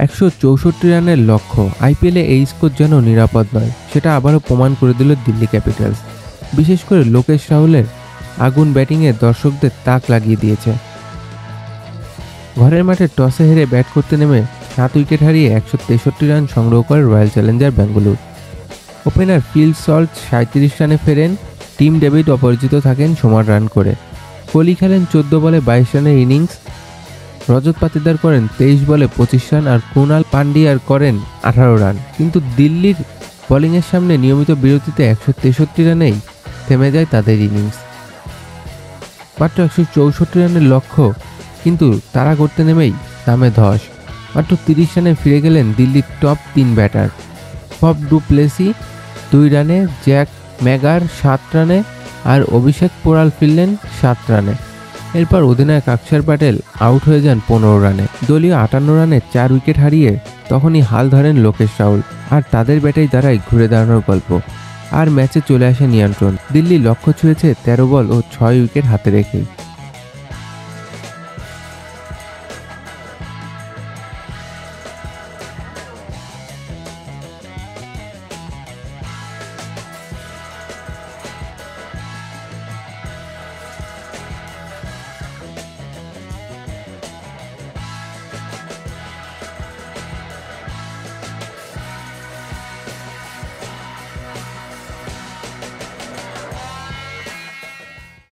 164 রানের লক্ষ্য। আইপিএলে এই স্কোর যেন নিরাপদ নয়, সেটা আবারও প্রমাণ করে দিল দিল্লি ক্যাপিটালস। বিশেষ করে লোকেশ রাহুলের আগুন ব্যাটিংয়ে দর্শকদের তাক লাগিয়ে দিয়েছে। ঘরের মাঠে টসে হেরে ব্যাট করতে নেমে 7 উইকেট হারিয়ে 163 রান সংগ্রহ করে royal Challenger Bangalore. Opener Phil Salt 37 রানে ফেরেন, টিম ডেভিড অপরাজিত থাকেন সমান রান করে। কোহলি খেলেন 14 বলে 22 রানের ইনিংস, রজত পাতিদার করেন 23 বলে 25 রান আর কুনাল পান্ডিয়ার করেন 18 রান। কিন্তু দিল্লির বোলিংয়ের সামনে নিয়মিত বিরতিতে 163 রানেই থেমে যায় তাদের ইনিংস। মাত্র 164 রানের লক্ষ্য, কিন্তু তারা করতে নেমেই নামে ধস। মাত্র 30 রানে ফিরে গেলেন দিল্লির টপ 3 ব্যাটার। ফফ ডু প্লেসি 2 রানে, জ্যাক ম্যাগার 7 রানে আর অভিষেক পোরাল ফিরলেন 7 রানে। এরপর অধিনায়ক অক্ষর প্যাটেল আউট হয়ে যান 15 রানে। দলীয় 58 রানে 4 উইকেট হারিয়ে তখনই হাল ধরেন লোকেশ রাহুল, আর তাদের ব্যাটেই দাঁড়ায় ঘুরে দাঁড়ানোর গল্প। আর ম্যাচে চলে আসে নিয়ন্ত্রণ। দিল্লি লক্ষ্য ছুঁয়েছে 13 বল ও 6 উইকেট হাতে রেখেই।